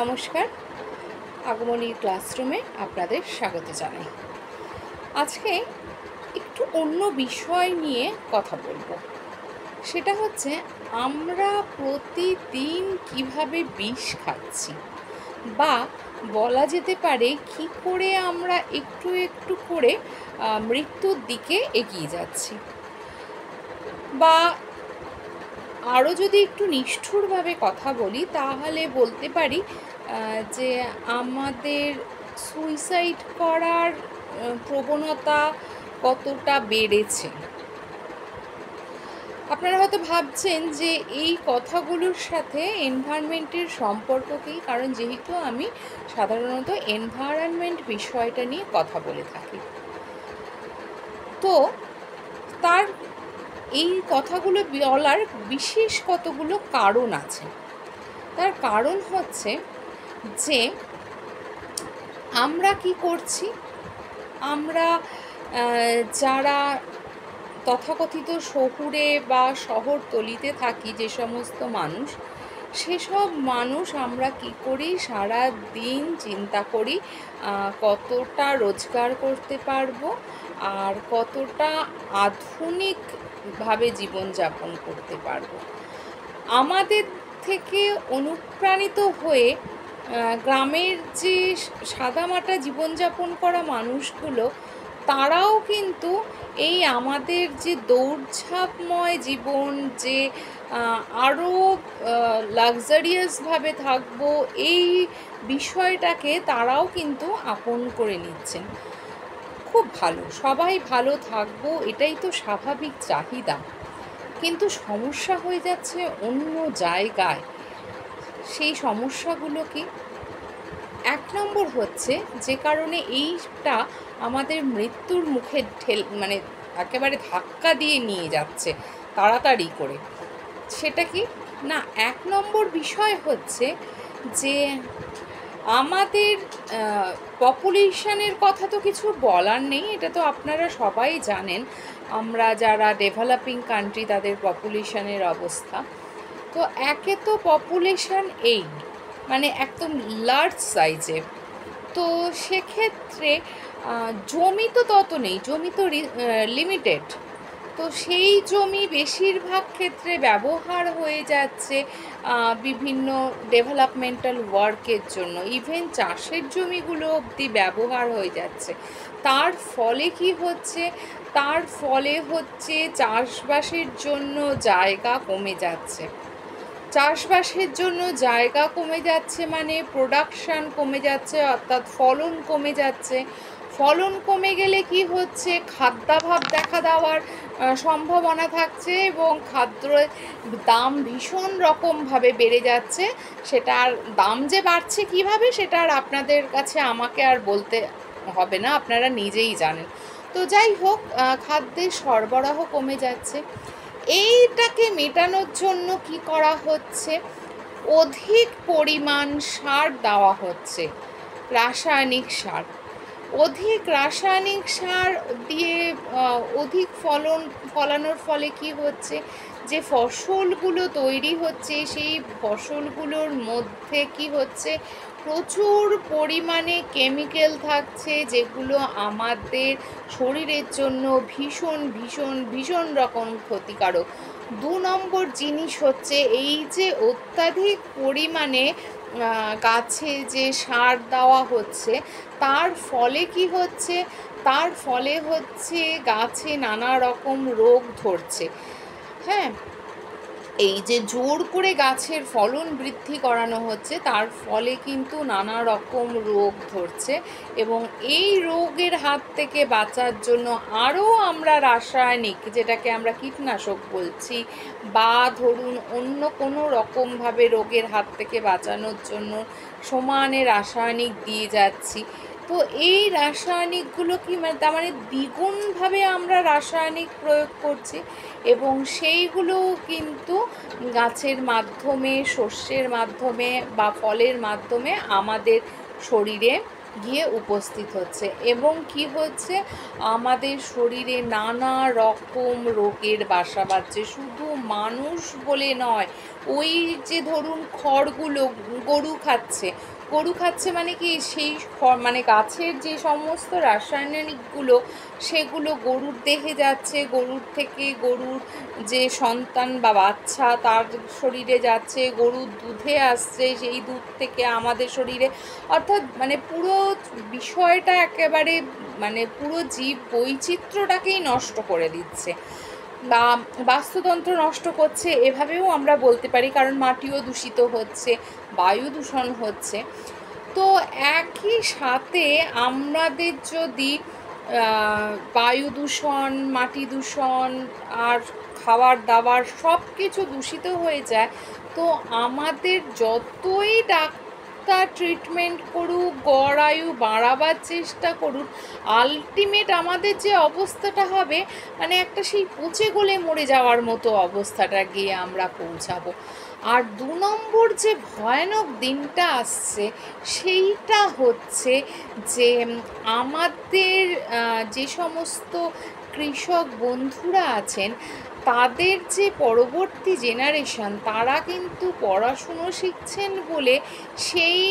নমস্কার, আগমনীর ক্লাসরুমে আপনাদের স্বাগত জানাই। আজকে একটু অন্য বিষয় নিয়ে কথা বলবো। সেটা হচ্ছে আমরা প্রতিদিন কিভাবে বিষ খাচ্ছি, বা বলা যেতে পারে কি করে আমরা একটু একটু করে মৃত্যুর দিকে এগিয়ে যাচ্ছি। বা আরও যদি একটু নিষ্ঠুরভাবে কথা বলি তাহলে বলতে পারি যে আমাদের সুইসাইড করার প্রবণতা কতটা বেড়েছে। আপনারা হয়তো ভাবছেন যে এই কথাগুলোর সাথে এনভায়রনমেন্টের সম্পর্ক কী, কারণ যেহেতু আমি সাধারণত এনভায়রনমেন্ট বিষয়টা নিয়ে কথা বলে থাকি। তো তার এই কথাগুলো বলার বিশেষ কতগুলো কারণ আছে। তার কারণ হচ্ছে যে আমরা কি করছি, আমরা যারা তথাকথিত শহুরে বা শহরতলিতে থাকি, যে সমস্ত মানুষ, সেসব মানুষ আমরা কি করি, সারা দিন চিন্তা করি কতটা রোজগার করতে পারবো আর কতটা আধুনিকভাবে জীবনযাপন করতে পারবো। আমাদের থেকে অনুপ্রাণিত হয়ে গ্রামের যে সাদামাটা জীবনযাপন করা মানুষগুলো, তারাও কিন্তু এই আমাদের যে দৌড়ঝাঁপময় জীবন, যে আরও লাক্সারিয়াসভাবে থাকবো, এই বিষয়টাকে তারাও কিন্তু আপন করে নিচ্ছেন। খুব ভালো, সবাই ভালো থাকবো, এটাই তো স্বাভাবিক চাহিদা। কিন্তু সমস্যা হয়ে যাচ্ছে অন্য জায়গায়। সেই সমস্যাগুলো কি? 1 নম্বর হচ্ছে যে কারণে এইটা আমাদের মৃত্যুর মুখে মানে একেবারে ধাক্কা দিয়ে নিয়ে যাচ্ছে তাড়াতাড়ি করে, সেটা কি না, 1 নম্বর বিষয় হচ্ছে যে আমাদের পপুলেশনের কথা তো কিছু বলার নেই, এটা তো আপনারা সবাই জানেন। আমরা যারা ডেভেলপিং কান্ট্রি, তাদের পপুলেশনের অবস্থা তো, একে তো পপুলেশন এই মানে একদম লার্জ সাইজের, তো সেক্ষেত্রে জমি তো তত নেই, জমি তো লিমিটেড। তো সেই জমি বেশিরভাগ ক্ষেত্রে ব্যবহার হয়ে যাচ্ছে বিভিন্ন ডেভেলপমেন্টাল ওয়ার্কের জন্য, ইভেন চাষের জমিগুলো অবধি ব্যবহার হয়ে যাচ্ছে। তার ফলে কি হচ্ছে? তার ফলে হচ্ছে চাষবাসের জন্য জায়গা কমে যাচ্ছে। চাষবাসের জন্য জায়গা কমে যাচ্ছে মানে প্রোডাকশান কমে যাচ্ছে, অর্থাৎ ফলন কমে যাচ্ছে। ফলন কমে গেলে কি হচ্ছে? খাদ্যাভাব দেখা দেওয়ার সম্ভাবনা থাকছে এবং খাদ্যের দাম ভীষণ রকমভাবে বেড়ে যাচ্ছে। সেটার দাম যে বাড়ছে কীভাবে, সেটা আর আপনাদের কাছে আমাকে আর বলতে হবে না, আপনারা নিজেই জানেন। তো যাই হোক, খাদ্যের সরবরাহ কমে যাচ্ছে। এইটাকে মেটানোর জন্য কি করা হচ্ছে? অধিক পরিমাণ সার দেওয়া হচ্ছে, রাসায়নিক সার। অধিক রাসায়নিক সার দিয়ে অধিক ফলানোর ফলে কি হচ্ছে? যে ফসলগুলো তৈরি হচ্ছে, সেই ফসলগুলোর মধ্যে কি হচ্ছে? প্রচুর পরিমাণে কেমিক্যাল থাকছে, যেগুলো আমাদের শরীরের জন্য ভীষণ ভীষণ ভীষণ রকম ক্ষতিকারক। 2 নম্বর জিনিস হচ্ছে এই যে অত্যাধিক পরিমাণে গাছে যে সার দেওয়া হচ্ছে, তার ফলে কি হচ্ছে? তার ফলে হচ্ছে গাছে নানা রকম রোগ ধরছে। হ্যাঁ, এই যে জোর করে গাছের ফলন বৃদ্ধি করানো হচ্ছে, তার ফলে কিন্তু নানা রকম রোগ ধরছে, এবং এই রোগের হাত থেকে বাঁচার জন্য আরও আমরা রাসায়নিক, যেটাকে আমরা কীটনাশক বলছি, বা ধরুন অন্য কোনো রকমভাবে রোগের হাত থেকে বাঁচানোর জন্য সমানে রাসায়নিক দিয়ে যাচ্ছি। তো এই রাসায়নিকগুলো কি তার মানে দ্বিগুণভাবে আমরা রাসায়নিক প্রয়োগ করছি, এবং সেইগুলো কিন্তু গাছের মাধ্যমে, শস্যের মাধ্যমে বা ফলের মাধ্যমে আমাদের শরীরে গিয়ে উপস্থিত হচ্ছে এবং কি হচ্ছে, আমাদের শরীরে নানা রকম রোগের বাসা বাঁধছে। শুধু মানুষ বলে নয়, ওই যে ধরুন খড়গুলো গরু খাচ্ছে মানে কি, সেই মানে গাছের যে সমস্ত রাসায়নিকগুলো সেগুলো গরুর দেহে যাচ্ছে, গরুর থেকে গরুর যে সন্তান বা বাচ্চা তার শরীরে যাচ্ছে, গরুর দুধে আসছে, সেই দুধ থেকে আমাদের শরীরে, অর্থাৎ মানে পুরো বিষয়টা একেবারে মানে পুরো জীব বৈচিত্র্যটাকেই নষ্ট করে দিচ্ছে বা বাস্তুতন্ত্র নষ্ট করছে, এভাবেও আমরা বলতে পারি। কারণ মাটিও দূষিত হচ্ছে, বায়ু দূষণ হচ্ছে। তো একই সাথে আমাদের যদি বায়ু দূষণ, মাটি দূষণ আর খাবার দাবার সব কিছু দূষিত হয়ে যায়, তো আমাদের যতই ডাক্তার ট্রিটমেন্ট করুক, গড় আয়ু বাড়াবার চেষ্টা করুক, আলটিমেট আমাদের যে অবস্থাটা হবে, মানে একটা সেই পচে গলে মরে যাওয়ার মতো অবস্থাটা গিয়ে আমরা পৌঁছাবো। আর 2 নম্বর যে ভয়ানক দিনটা আসছে সেইটা হচ্ছে যে আমাদের যে সমস্ত কৃষক বন্ধুরা আছেন, তাদের যে পরবর্তী জেনারেশন, তারা কিন্তু পড়াশুনো শিখছেন বলে সেই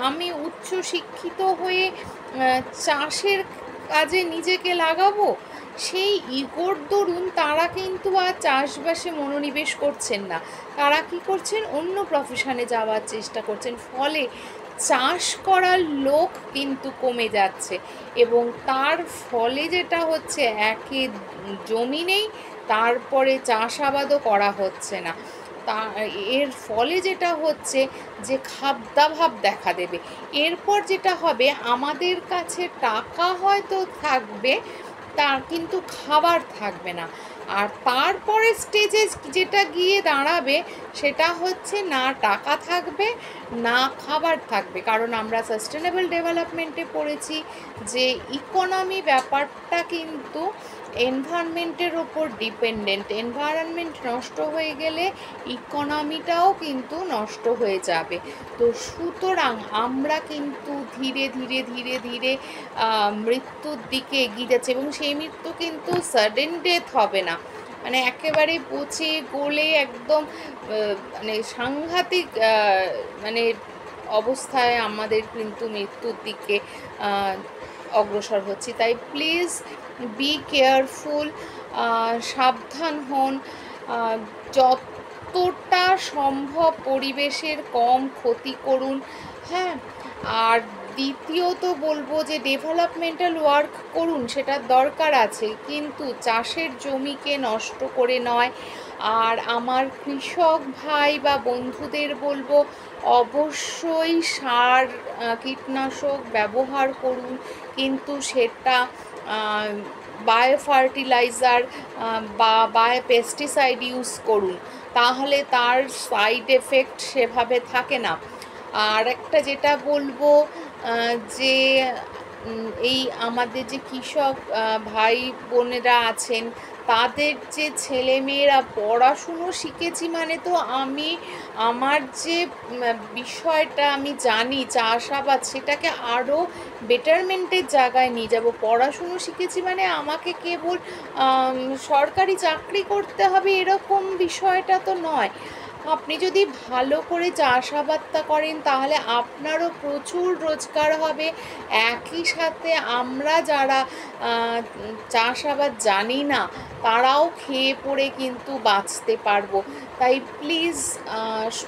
আমি উচ্চ শিক্ষিত হয়ে চাষের কাজে নিজেকে লাগাবো, সেই ইগোর দরুন তারা কিন্তু আর চাষবাসে মনোনিবেশ করছেন না। তারা কি করছেন, অন্য প্রফেশনে যাওয়ার চেষ্টা করছেন। ফলে চাষ করার লোক কিন্তু কমে যাচ্ছে এবং তার ফলে যেটা হচ্ছে, একে জমি নেই, তারপরে চাষাবাদও করা হচ্ছে না। তা এর ফলে যেটা হচ্ছে যে খাদ্যাভাব দেখা দেবে। এরপর যেটা হবে, আমাদের কাছে টাকা হয়তো থাকবে, তা কিন্তু খাবার থাকবে না। আর তারপরে স্টেজে যেটা গিয়ে দাঁড়াবে সেটা হচ্ছে, না টাকা থাকবে না খাবার থাকবে। কারণ আমরা সাস্টেনেবল ডেভেলপমেন্টে পড়েছি যে ইকোনমি ব্যাপারটা কিন্তু এনভায়রনমেন্টের ওপর ডিপেন্ডেন্ট। এনভায়রনমেন্ট নষ্ট হয়ে গেলে ইকোনমিটাও কিন্তু নষ্ট হয়ে যাবে। তো সুতরাং আমরা কিন্তু ধীরে ধীরে ধীরে ধীরে মৃত্যুর দিকে এগিয়ে যাচ্ছে এবং সেই মৃত্যু কিন্তু সাডেন ডেথ হবে না, মানে একেবারে পচে গলে একদম মানে সাংঘাতিক মানে অবস্থায় আমাদের কিন্তু মৃত্যুর দিকে অগ্রসর হচ্ছি। তাই প্লিজ বি কেয়ারফুল, সাবধান হন, যতটা সম্ভব পরিবেশের কম ক্ষতি করুন। হ্যাঁ, আর দ্বিতীয়ত বলবো যে ডেভেলপমেন্টাল ওয়ার্ক করুন, সেটার দরকার আছে, কিন্তু চাষের জমিকে নষ্ট করে নয়। আর আমার কৃষক ভাই বা বন্ধুদের বলবো, অবশ্যই সার কীটনাশক ব্যবহার করুন, কিন্তু সেটা বায়ো ফার্টিলাইজার বা বায়ো পেস্টিসাইড ইউজ করুন, তাহলে তার সাইড এফেক্ট সেভাবে থাকে না। আর একটা যেটা বলবো, যে এই আমাদের যে কৃষক ভাই বোনেরা আছেন, তাদের যে ছেলেমেয়েরা পড়াশুনো শিখেছি মানে, তো আমি আমার যে বিষয়টা আমি জানি চাষাবাদ, সেটাকে আরও বেটারমেন্টের জায়গায় নিয়ে যাব। পড়াশুনো শিখেছি মানে আমাকে কেবল সরকারি চাকরি করতে হবে এরকম বিষয়টা তো নয়। আপনি যদি ভালো করে চাষাবাদটা করেন তাহলে আপনারও প্রচুর রোজগার হবে। একই সাথে আমরা যারা চাষাবাদ জানি না, তারাও খেয়ে পড়ে কিন্তু বাঁচতে পারবো। তাই প্লিজ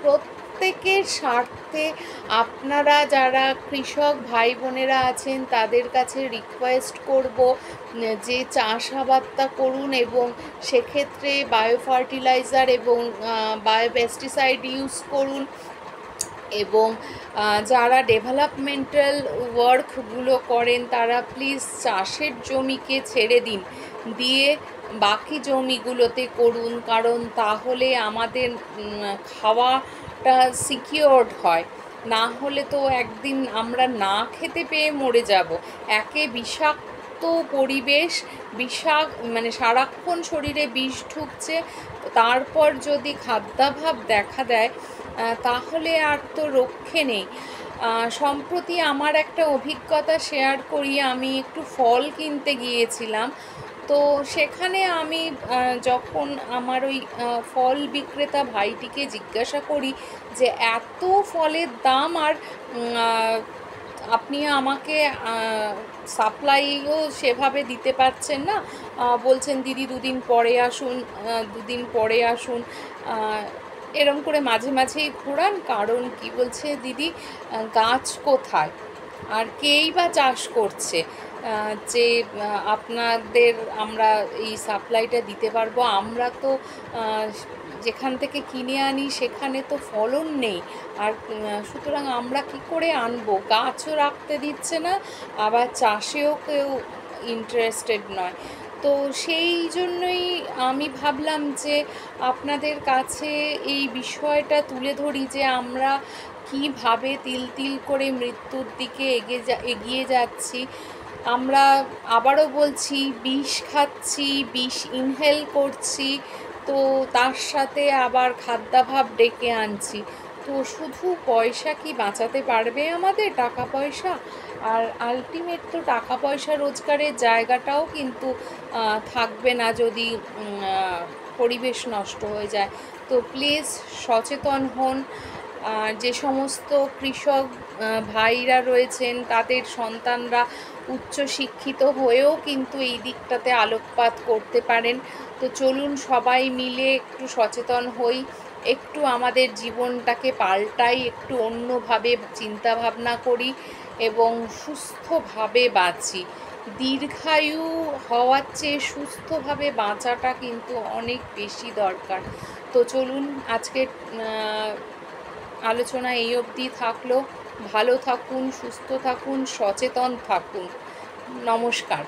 প্রত্যেকের স্বার্থে আপনারা যারা কৃষক ভাই বোনেরা আছেন, তাদের কাছে রিকোয়েস্ট করব যে চাষাবাদটা করুন এবং সেক্ষেত্রে বায়ো ফার্টিলাইজার এবং বায়ো পেস্টিসাইড ইউজ করুন। এবং যারা ডেভেলপমেন্টাল ওয়ার্কগুলো করেন, তারা প্লিজ চাষের জমিকে ছেড়ে দিন, দিয়ে বাকি জমিগুলোতে করুন। কারণ তাহলে আমাদের খাওয়াটা সিকিওরড হয়, না হলে তো একদিন আমরা না খেতে পেয়ে মরে যাব। একে বিষাক্ত পরিবেশ, মানে সারাক্ষণ শরীরে বিষ ঢুকছে, তারপর যদি খাদ্যাভাব দেখা দেয়, তাহলে আর তো রক্ষে নেই। সম্প্রতি আমার একটা অভিজ্ঞতা শেয়ার করি। আমি একটু ফল কিনতে গিয়েছিলাম। তো সেখানে আমি যখন আমার ওই ফল বিক্রেতা ভাইটিকে জিজ্ঞাসা করি যে এত ফলের দাম, আর আপনি আমাকে সাপ্লাইও সেভাবে দিতে পারছেন না। বলছেন দিদি দুদিন পরে আসুন, দুদিন পরে আসুন, এরম করে মাঝে মাঝেই ঘোরান। কারণ কি বলছে দিদি, গাছ কোথায় আর কেই বা চাষ করছে যে আপনাদের আমরা এই সাপ্লাইটা দিতে পারবো? আমরা তো যেখান থেকে কিনে আনি সেখানে তো ফলন নেই, আর সুতরাং আমরা কি করে আনবো? গাছও রাখতে দিচ্ছে না, আবার চাষেও কেউ ইন্টারেস্টেড নয়। তো সেই জন্যই আমি ভাবলাম যে আপনাদের কাছে এই বিষয়টা তুলে ধরি যে আমরা কীভাবে তিল তিল করে মৃত্যুর দিকে এগিয়ে যাচ্ছি। আমরা আবারও বলছি, বিষ খাচ্ছি, বিষ ইনহেল করছি, তো তার সাথে আবার খাদ্যাভাব ডেকে আনছি। তো শুধু পয়সা কি বাঁচাতে পারবে আমাদের, টাকা পয়সা? আর আলটিমেট তো টাকা পয়সা রোজগারের জায়গাটাও কিন্তু থাকবে না যদি পরিবেশ নষ্ট হয়ে যায়। তো প্লিজ সচেতন হন। যে সমস্ত কৃষক ভাইরা রয়েছেন তাদের সন্তানরা উচ্চশিক্ষিত হয়েও কিন্তু এই দিকটাতে আলোকপাত করতে পারেন। তো চলুন সবাই মিলে একটু সচেতন হই, একটু আমাদের জীবনটাকে পাল্টাই, একটু অন্যভাবে চিন্তাভাবনা করি এবং সুস্থভাবে বাঁচি। দীর্ঘায়ু হওয়ার চেয়ে সুস্থভাবে বাঁচাটা কিন্তু অনেক বেশি দরকার। তো চলুন আজকের আলোচনা এই অবধি থাকলো। ভালো থাকুন, সুস্থ থাকুন, সচেতন থাকুন। নমস্কার।